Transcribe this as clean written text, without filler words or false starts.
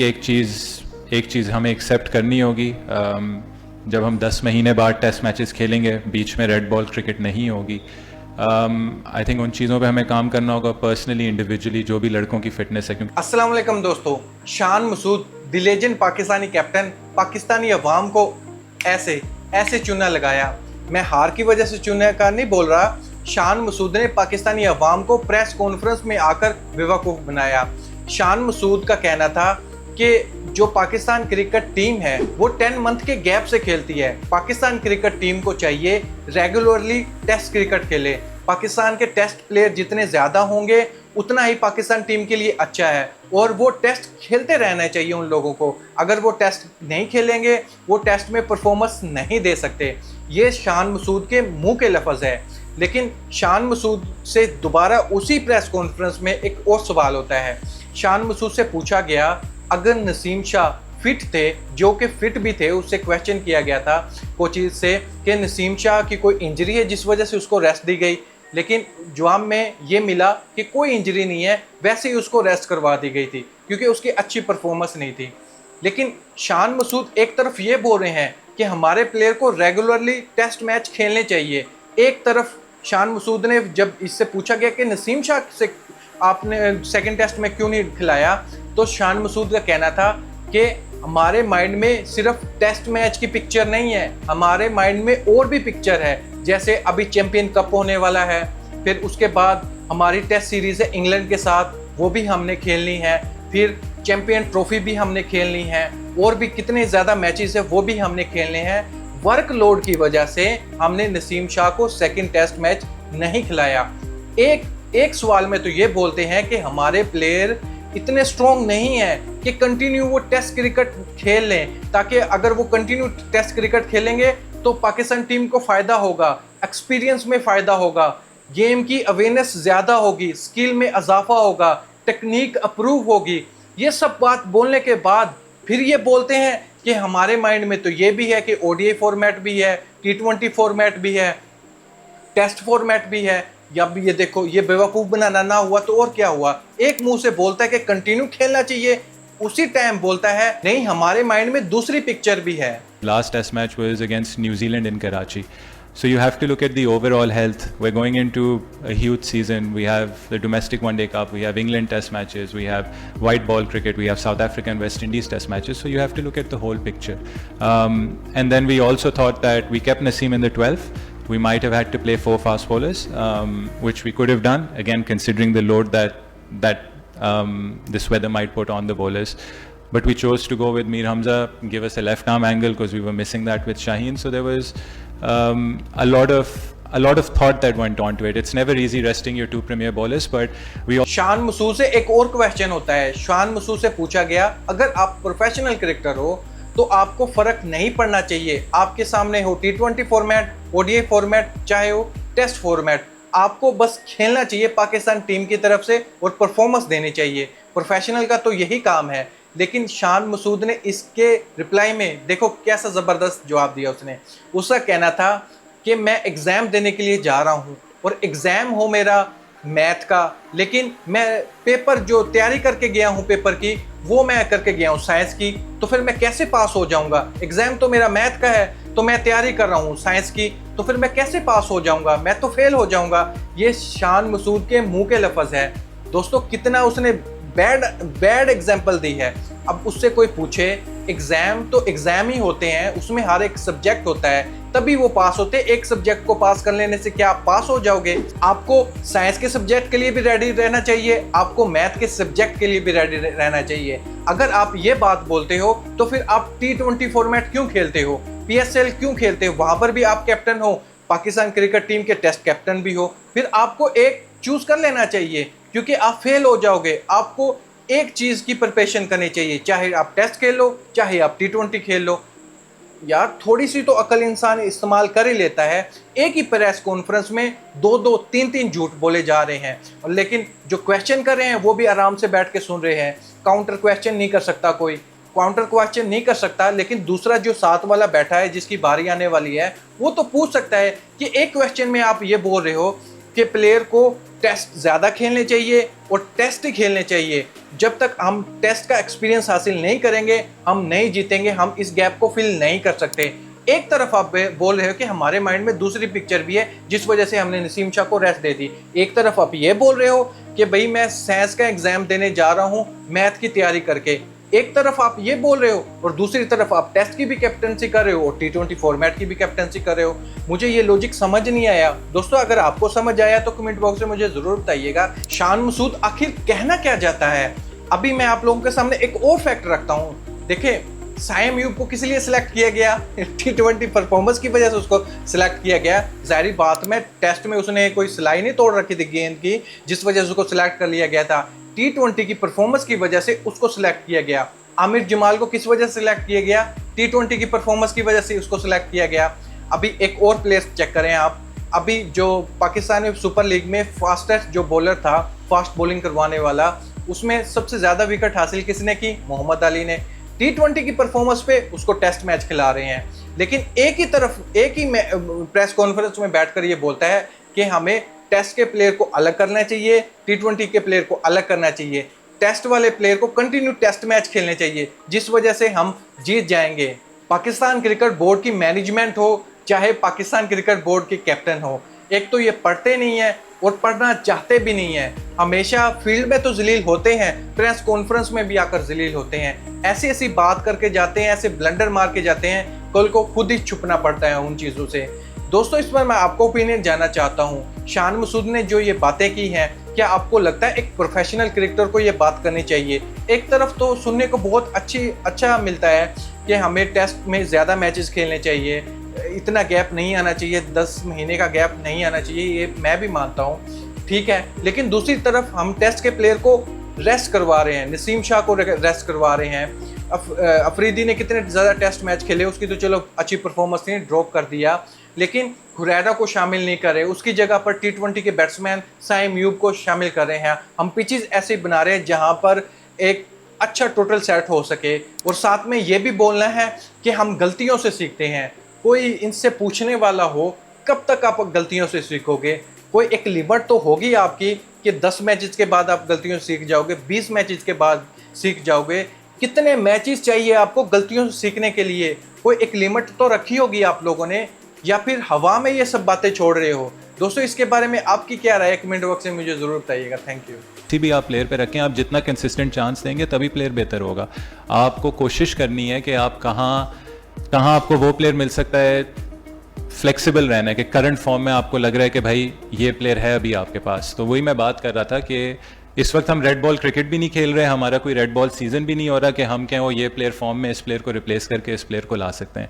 एक चीज़ हमें एक्सेप्ट करनी होगी। जब हम 10 महीने बाद टेस्ट मैचेस खेलेंगे, बीच में रेड बॉल क्रिकेट नहीं होगी। आई थिंक उन चीज़ों पे हमें काम करना होगा पर्सनली, इंडिविजुअली, जो भी लड़कों की फिटनेस है। क्योंकि अस्सलाम वालेकुम दोस्तों, Shan Masood the legend Pakistani captain Pakistani अवाम को ऐसे ऐसे चूना लगाया। मैं हार की वजह से चूने का नहीं बोल रहा। शान मसूद ने पाकिस्तानी अवाम को प्रेस कॉन्फ्रेंस में आकर बेवकूफ़ बनाया। शान मसूद का कहना था कि जो पाकिस्तान क्रिकेट टीम है वो 10 मंथ के गैप से खेलती है। पाकिस्तान क्रिकेट टीम को चाहिए रेगुलरली टेस्ट क्रिकेट खेले। पाकिस्तान के टेस्ट प्लेयर जितने ज़्यादा होंगे उतना ही पाकिस्तान टीम के लिए अच्छा है, और वो टेस्ट खेलते रहना चाहिए उन लोगों को। अगर वो टेस्ट नहीं खेलेंगे वो टेस्ट में परफॉर्मेंस नहीं दे सकते। ये शान मसूद के मुंह के लफ्ज़ है। लेकिन शान मसूद से दोबारा उसी प्रेस कॉन्फ्रेंस में एक और सवाल होता है। शान मसूद से पूछा गया, अगर नसीम शाह फिट थे, जो कि फिट भी थे, उससे क्वेश्चन किया गया था कोचिज से कि नसीम शाह की कोई इंजरी है जिस वजह से उसको रेस्ट दी गई, लेकिन जवाब में ये मिला कि कोई इंजरी नहीं है, वैसे ही उसको रेस्ट करवा दी गई थी क्योंकि उसकी अच्छी परफॉर्मेंस नहीं थी। लेकिन शान मसूद एक तरफ ये बोल रहे हैं कि हमारे प्लेयर को रेगुलरली टेस्ट मैच खेलने चाहिए। एक तरफ शान मसूद ने जब इससे पूछा गया कि नसीम शाह से आपने सेकंड टेस्ट में क्यों नहीं खिलाया, तो शान मसूद का कहना था कि हमारे माइंड में सिर्फ टेस्ट मैच की पिक्चर नहीं है, हमारे माइंड में और भी पिक्चर है। जैसे अभी चैंपियन कप होने वाला है, फिर उसके बाद हमारी टेस्ट सीरीज़ है इंग्लैंड के साथ, वो भी हमने खेलनी है, फिर चैंपियन ट्रॉफी भी हमने खेलनी है, और भी कितने ज़्यादा मैचेस है वो भी हमने खेलने हैं। वर्कलोड की वजह से हमने नसीम शाह को सेकंड टेस्ट मैच नहीं खिलाया। एक सवाल में तो ये बोलते हैं कि हमारे प्लेयर इतने स्ट्रॉन्ग नहीं है कि कंटिन्यू वो टेस्ट क्रिकेट खेल लें, ताकि अगर वो कंटिन्यू टेस्ट क्रिकेट खेलेंगे तो पाकिस्तान टीम को फ़ायदा होगा, एक्सपीरियंस में फ़ायदा होगा, गेम की अवेयरनेस ज़्यादा होगी, स्किल में इजाफा होगा, टेक्निक अप्रूव होगी। ये सब बात बोलने के बाद फिर ये बोलते हैं कि हमारे माइंड में तो ये भी है कि ओडीआई फॉर्मेट भी है, T20 फॉर्मेट भी है, टेस्ट फॉर्मेट भी है। या भी ये देखो, ये बेवकूफ़ बनाना ना हुआ तो और क्या हुआ। एक मुंह से बोलता है कि कंटिन्यू खेलना चाहिए, उसी टाइम बोलता है नहीं हमारे माइंड में दूसरी पिक्चर भी है। last test match was against New Zealand in Karachi. So you have to look at the overall health. We're going into a huge season. We have the domestic one day cup, we have England test matches, we have white ball cricket, we have South Africa and West Indies test matches. So you have to look at the whole picture. And then we also thought that we kept Naseem in the 12th. We might have had to play 4 fast bowlers, which we could have done, again considering the load that this weather might put on the bowlers. But we chose to go with Mir Hamza, give us a left arm angle because we were missing that with Shaheen. So there was a lot of thought that went onto it. It's never easy resting your 2 premier bowlers, but we. Shan Masood से एक और question होता है। शान मसूद से पूछा गया, अगर आप प्रोफेशनल क्रिकेटर हो तो आपको फ़र्क नहीं पड़ना चाहिए, आपके सामने हो T20 फॉर्मेट, ओडीआई फॉर्मेट, चाहे हो टेस्ट फॉर्मेट, आपको बस खेलना चाहिए पाकिस्तान टीम की तरफ से और परफॉर्मेंस देनी चाहिए। प्रोफेशनल का तो यही काम है। लेकिन शान मसूद ने इसके रिप्लाई में देखो कैसा ज़बरदस्त जवाब दिया उसने। उसका कहना था कि मैं एग्ज़ाम देने के लिए जा रहा हूँ और एग्ज़ाम हो मेरा मैथ का, लेकिन मैं पेपर जो तैयारी करके गया हूँ पेपर की, वो मैं करके गया हूँ साइंस की, तो फिर मैं कैसे पास हो जाऊँगा। एग्ज़ाम तो मेरा मैथ का है, तो मैं तैयारी कर रहा हूँ साइंस की, तो फिर मैं कैसे पास हो जाऊँगा, मैं तो फेल हो जाऊँगा। ये शान मसूद के मुंह के लफ्ज़ है। दोस्तों, कितना उसने बैड एग्जाम्पल दी है। अब उससे कोई पूछे, एग्ज़ाम तो एग्ज़ाम ही होते हैं, उसमें हर एक सब्जेक्ट होता है, तभी वो पास होते हैं। एक सब्जेक्ट को पास कर लेने से क्या आप पास हो जाओगे? आपको साइंस के सब्जेक्ट के लिए भी रेडी रहना चाहिए, आपको मैथ के सब्जेक्ट के लिए भी रेडी रहना चाहिए। अगर आप ये बात बोलते हो तो फिर आप T20 फॉर्मेट क्यों खेलते हो, PSL क्यों खेलते हो? वहाँ पर भी आप कैप्टन हो, पाकिस्तान क्रिकेट टीम के टेस्ट कैप्टन भी हो। फिर आपको एक चूज़ कर लेना चाहिए, क्योंकि आप फेल हो जाओगे। आपको एक चीज़ की प्रिपरेशन करनी चाहिए, चाहे आप टेस्ट खेल लो, चाहे आप T20 खेल लो। यार, थोड़ी सी तो अकल इंसान इस्तेमाल कर ही लेता है। एक ही प्रेस कॉन्फ्रेंस में 2-2, 3-3 झूठ बोले जा रहे हैं, और लेकिन जो क्वेश्चन कर रहे हैं वो भी आराम से बैठ के सुन रहे हैं। काउंटर क्वेश्चन नहीं कर सकता कोई, काउंटर क्वेश्चन नहीं कर सकता, लेकिन दूसरा जो साथ वाला बैठा है जिसकी बारी आने वाली है वो तो पूछ सकता है कि एक क्वेश्चन में आप ये बोल रहे हो कि प्लेयर को टेस्ट ज़्यादा खेलने चाहिए और टेस्ट ही खेलने चाहिए। जब तक हम टेस्ट का एक्सपीरियंस हासिल नहीं करेंगे हम नहीं जीतेंगे, हम इस गैप को फिल नहीं कर सकते। एक तरफ आप बोल रहे हो कि हमारे माइंड में दूसरी पिक्चर भी है जिस वजह से हमने नसीम शाह को रेस्ट दे दी। एक तरफ आप ये बोल रहे हो कि भाई मैं साइंस का एग्जाम देने जा रहा हूँ मैथ की तैयारी करके, एक तरफ आप ये बोल रहे हो और दूसरी तरफ आप टेस्ट की भी कैप्टनसी कर रहे हो और T20 फॉर्मेट की भी कैप्टनसी कर रहे हो। मुझे ये लॉजिक समझ नहीं आया। दोस्तों अगर आपको समझ आया तो कमेंट बॉक्स में मुझे जरूर बताइएगा शान मसूद आखिर कहना क्या चाहता है। अभी मैं आप लोगों के सामने एक और फैक्ट रखता हूँ। देखिए साइम अयूब को किस लिए सिलेक्ट किया गया? T20 परफॉर्मेंस की वजह से उसको सिलेक्ट किया गया। जाहिर बात में टेस्ट में उसने कोई सिलाई नहीं तोड़ रखी थी गेंद की जिस वजह से उसको सिलेक्ट कर लिया गया था। T20 की परफॉर्मेंस की वजह से उसको सिलेक्ट किया गया। आमिर जमाल को किस वजह से सिलेक्ट किया गया? T20 की परफॉर्मेंस की वजह से उसको सिलेक्ट किया गया। अभी एक और प्लेयर चेक करें आप, अभी जो पाकिस्तानी सुपर लीग में फास्टेस्ट जो बॉलर था, फास्ट बॉलिंग करवाने वाला, उसमें सबसे ज़्यादा विकेट हासिल किसने की? मोहम्मद अली ने। T20 की परफॉर्मेंस पे उसको टेस्ट मैच खिला रहे हैं, लेकिन एक ही प्रेस कॉन्फ्रेंस में बैठकर ये बोलता है कि हमें टेस्ट के प्लेयर को अलग करना चाहिए, T20 के प्लेयर को अलग करना चाहिए, टेस्ट वाले प्लेयर को कंटिन्यू टेस्ट मैच खेलने चाहिए जिस वजह से हम जीत जाएंगे। पाकिस्तान क्रिकेट बोर्ड की मैनेजमेंट हो चाहे पाकिस्तान क्रिकेट बोर्ड के कैप्टन हो, एक तो ये पढ़ते नहीं है और पढ़ना चाहते भी नहीं है। हमेशा फील्ड में तो जलील होते हैं, प्रेस कॉन्फ्रेंस में भी आकर जलील होते हैं, ऐसी ऐसी बात करके जाते हैं, ऐसे ब्लंडर मार के जाते हैं, कल को खुद ही छुपना पड़ता है उन चीज़ों से। दोस्तों इस पर मैं आपको ओपिनियन जानना चाहता हूँ। शान मसूद ने जो ये बातें की हैं, क्या आपको लगता है एक प्रोफेशनल क्रिकेटर को ये बात करनी चाहिए? एक तरफ तो सुनने को बहुत अच्छा मिलता है कि हमें टेस्ट में ज़्यादा मैचेस खेलने चाहिए, इतना गैप नहीं आना चाहिए, 10 महीने का गैप नहीं आना चाहिए, ये मैं भी मानता हूँ, ठीक है। लेकिन दूसरी तरफ हम टेस्ट के प्लेयर को रेस्ट करवा रहे हैं, नसीम शाह को रेस्ट करवा रहे हैं। अफरीदी ने कितने ज़्यादा टेस्ट मैच खेले, उसकी तो चलो अच्छी परफॉर्मेंस नहीं, ड्रॉप कर दिया, लेकिन खुरैरा को शामिल नहीं कर रहे, उसकी जगह पर T20 के बैट्समैन साइम अयूब को शामिल कर रहे हैं। हम पिचेस ऐसे बना रहे हैं जहां पर एक अच्छा टोटल सेट हो सके, और साथ में ये भी बोलना है कि हम गलतियों से सीखते हैं। कोई इनसे पूछने वाला हो कब तक आप गलतियों से सीखोगे? कोई एक लिमिट तो होगी आपकी कि 10 मैचेस के बाद आप गलतियों से सीख जाओगे, 20 मैचेस के बाद सीख जाओगे। कितने मैचेस चाहिए आपको गलतियों से सीखने के लिए? कोई एक लिमिट तो रखी होगी आप लोगों ने, या फिर हवा में ये सब बातें छोड़ रहे हो? दोस्तों इसके बारे में आपकी क्या राय है कमेंट बॉक्स में मुझे ज़रूर बताइएगा। Thank you. किसी भी आप प्लेयर पे रखें, आप जितना कंसिस्टेंट चांस देंगे तभी प्लेयर बेहतर होगा। आपको कोशिश करनी है कि आप कहाँ आपको वो प्लेयर मिल सकता है, फ्लेक्सिबल रहना है कि करंट फॉर्म में आपको लग रहा है कि भाई ये प्लेयर है अभी आपके पास। तो वही मैं बात कर रहा था कि इस वक्त हम रेड बॉल क्रिकेट भी नहीं खेल रहे, हमारा कोई रेड बॉल सीजन भी नहीं हो रहा कि हम क्या वो ये प्लेयर फॉर्म में इस प्लेयर को रिप्लेस करके इस प्लेयर को ला सकते हैं।